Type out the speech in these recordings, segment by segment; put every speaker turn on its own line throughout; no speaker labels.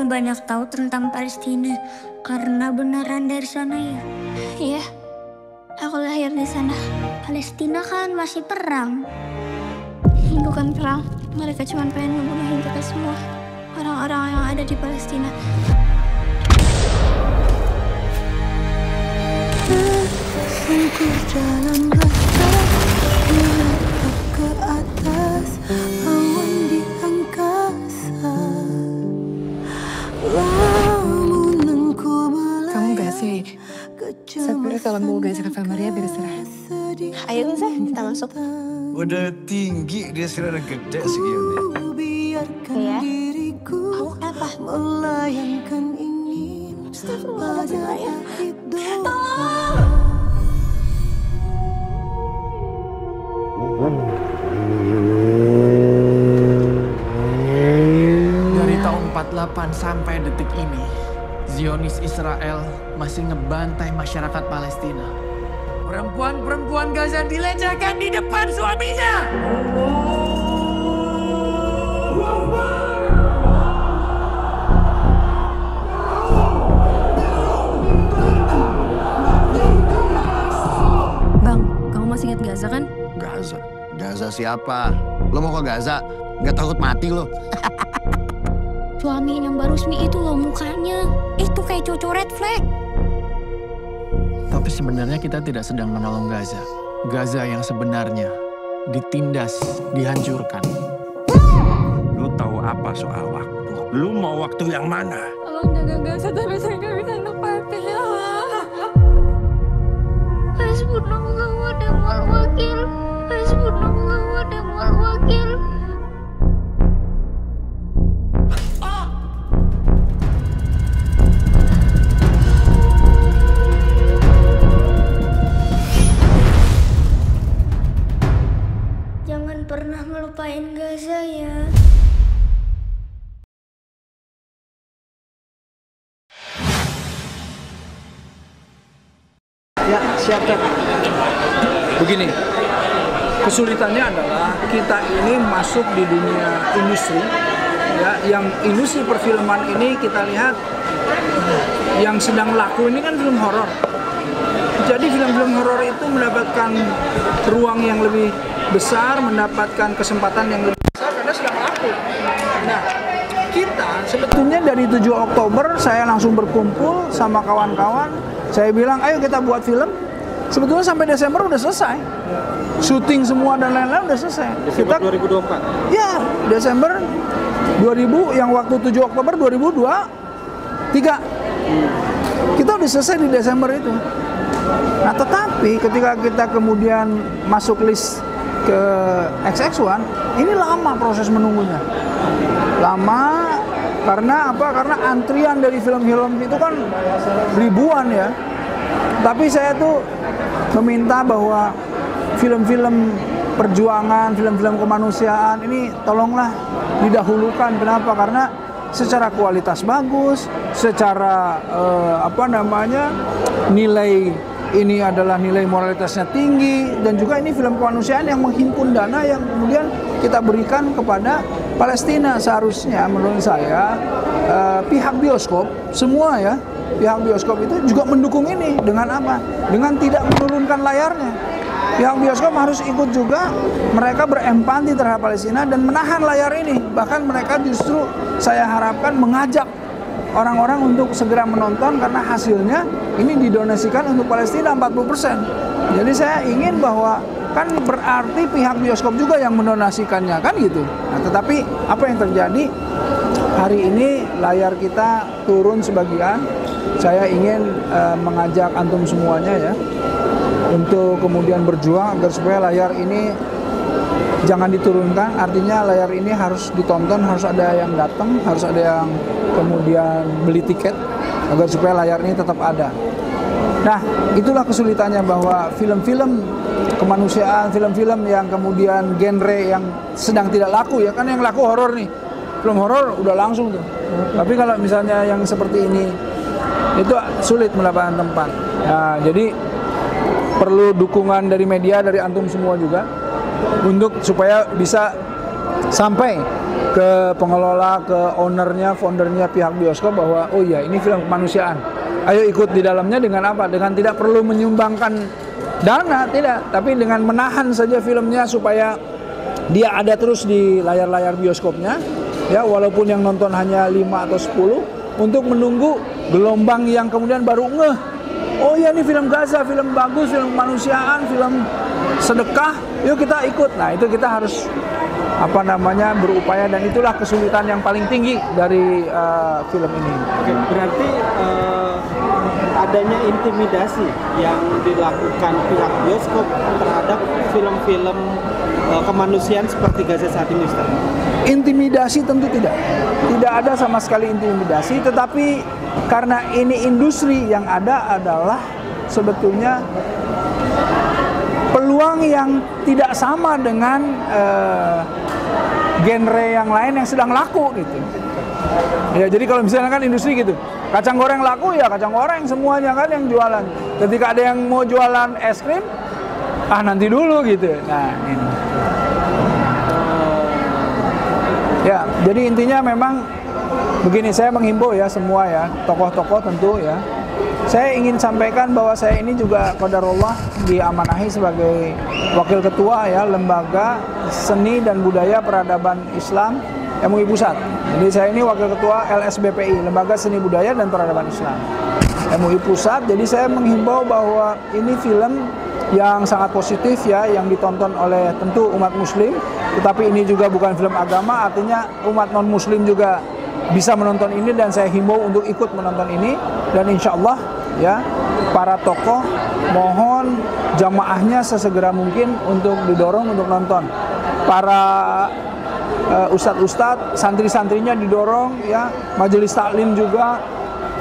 mau banyak tahu tentang Palestina karena beneran dari sana ya?
Iya, aku lahir di sana.
Palestina kan masih perang.
Bukan perang, mereka cuma pengen ngebunuhin kita semua. Orang-orang yang ada di Palestina.
Tersungkur dalam rasa menatap ke atas awan di angkasa.
Kamu gak sih? Sebenarnya kalau mau gak ke Maria berserah.
Ayo Nisa, kita masuk.
Udah tinggi dia sekarang gede segini.
Iya. Kamu apa?
Melayangkan ingin
Astagfirullahaladzim.
Dari tahun 48 sampai detik ini, Zionis Israel masih ngebantai masyarakat Palestina. Perempuan-perempuan Gaza dilecehkan di depan suaminya.
Bang, kamu masih ingat Gaza kan?
Gaza? Gaza siapa? Lo mau ke Gaza? Nggak takut mati lo?
Suami yang baru resmi itu loh mukanya. Itu kayak cowok red flag.
Tapi sebenarnya kita tidak sedang menolong Gaza. Gaza yang sebenarnya ditindas, dihancurkan.
Lu tahu apa soal waktu? Lu mau waktu yang mana?
Tolong jaga Gaza tapi saya nggak bisa nempatin.
Hasbunallah wa ni'mal wakil. Hasbunallah wa ni'mal wakil. Jangan pernah melupain Gaza ya.
Ya, siap. Begini, kesulitannya adalah kita ini masuk di dunia industri, ya, yang industri perfilman ini kita lihat yang sedang laku ini kan film horor. Jadi film-film horor itu mendapatkan ruang yang lebih besar, mendapatkan kesempatan yang lebih besar karena sedang laku. Nah, kita sebetulnya dari 7 Oktober saya langsung berkumpul sama kawan-kawan. Saya bilang, ayo kita buat film. Sebetulnya sampai Desember udah selesai. Syuting semua dan lain-lain udah selesai.
Desember 2024?
Ya, Desember 2000, yang waktu 7 Oktober 2023. Kita udah selesai di Desember itu. Nah, tetapi ketika kita kemudian masuk list ke XX1, ini lama proses menunggunya. Lama karena apa? Karena antrian dari film-film itu kan ribuan ya. Tapi saya tuh meminta bahwa film-film perjuangan, film-film kemanusiaan ini tolonglah didahulukan. Kenapa? Karena secara kualitas bagus, secara nilai ini adalah nilai moralitasnya tinggi, dan juga ini film kemanusiaan yang menghimpun dana yang kemudian kita berikan kepada Palestina. Seharusnya menurut saya pihak bioskop semua ya, pihak bioskop itu juga mendukung ini dengan apa? Dengan tidak menurunkan layarnya. Pihak bioskop harus ikut juga, mereka berempati terhadap Palestina dan menahan layar ini. Bahkan mereka justru saya harapkan mengajak orang-orang untuk segera menonton karena hasilnya ini didonasikan untuk Palestina 40%. Jadi saya ingin bahwa kan berarti pihak bioskop juga yang mendonasikannya kan gitu. Nah, tetapi apa yang terjadi hari ini layar kita turun sebagian. Saya ingin mengajak antum semuanya ya untuk kemudian berjuang agar supaya layar ini jangan diturunkan. Artinya layar ini harus ditonton, harus ada yang datang, harus ada yang kemudian beli tiket agar supaya layar ini tetap ada. Nah, itulah kesulitannya bahwa film-film kemanusiaan, film-film yang kemudian genre yang sedang tidak laku ya, kan yang laku horor nih. Film horor udah langsung tuh. Tapi kalau misalnya yang seperti ini itu sulit mendapatkan tempat. Nah, jadi perlu dukungan dari media, dari antum semua juga untuk supaya bisa sampai ke pengelola, ke ownernya, foundernya pihak bioskop bahwa oh iya ini film kemanusiaan. Ayo ikut di dalamnya dengan apa? Dengan tidak perlu menyumbangkan dana, tidak, tapi dengan menahan saja filmnya supaya dia ada terus di layar-layar bioskopnya, ya walaupun yang nonton hanya 5 atau 10, untuk menunggu gelombang yang kemudian baru ngeh. Oh ya ini film Gaza, film bagus, film kemanusiaan, film sedekah, yuk kita ikut. Nah itu kita harus berupaya, dan itulah kesulitan yang paling tinggi dari film ini.
Oke, berarti adanya intimidasi yang dilakukan pihak bioskop terhadap film-film kemanusiaan seperti Gaza saat ini, Ustaz?
Intimidasi tentu tidak ada sama sekali intimidasi, tetapi karena ini industri yang ada adalah sebetulnya peluang yang tidak sama dengan genre yang lain yang sedang laku gitu. Ya jadi kalau misalnya kan industri gitu, kacang goreng laku ya kacang goreng semuanya kan yang jualan. Ketika ada yang mau jualan es krim, nanti dulu gitu. Nah ini. Ya jadi intinya memang begini, saya menghimbau ya semua ya, tokoh-tokoh tentu ya. Saya ingin sampaikan bahwa saya ini juga qadarullah diamanahi sebagai wakil ketua ya Lembaga Seni dan Budaya Peradaban Islam MUI Pusat. Jadi saya ini wakil ketua LSBPI, Lembaga Seni Budaya dan Peradaban Islam MUI Pusat. Jadi saya menghimbau bahwa ini film yang sangat positif ya, yang ditonton oleh tentu umat muslim, tetapi ini juga bukan film agama, artinya umat non muslim juga bisa menonton ini, dan saya himbau untuk ikut menonton ini. Dan insya Allah ya para tokoh mohon jamaahnya sesegera mungkin untuk didorong untuk nonton. Para ustadz-ustadz, santri-santrinya didorong ya, majelis taklim juga,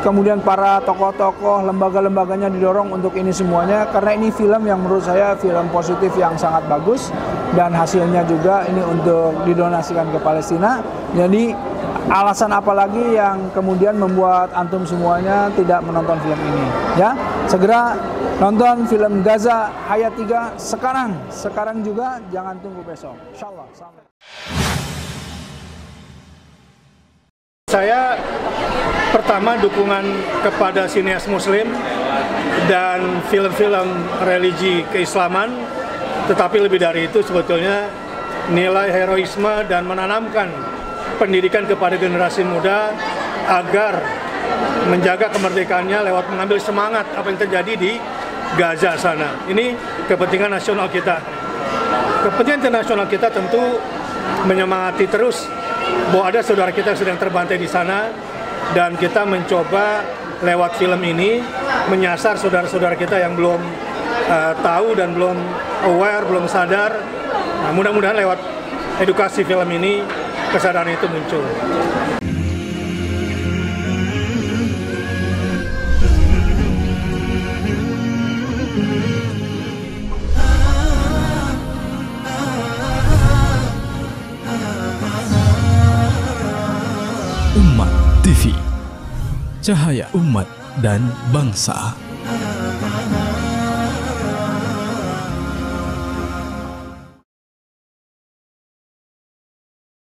kemudian para tokoh-tokoh, lembaga-lembaganya didorong untuk ini semuanya, karena ini film yang menurut saya film positif yang sangat bagus, dan hasilnya juga ini untuk didonasikan ke Palestina. Jadi alasan apa lagi yang kemudian membuat antum semuanya tidak menonton film ini ya? Segera nonton film Gaza Hayat 3 sekarang juga, jangan tunggu besok, insyaallah.
Saya pertama dukungan kepada sineas muslim dan film-film religi keislaman, tetapi lebih dari itu sebetulnya nilai heroisme dan menanamkan pendidikan kepada generasi muda agar menjaga kemerdekaannya lewat mengambil semangat apa yang terjadi di Gaza sana. Ini kepentingan nasional kita. Kepentingan internasional kita tentu menyemangati terus bahwa ada saudara kita yang sedang terbantai di sana, dan kita mencoba lewat film ini menyasar saudara-saudara kita yang belum tahu dan belum aware, belum sadar. Nah, mudah-mudahan lewat edukasi film ini kesadaran itu muncul.
Umat TV, cahaya umat dan bangsa.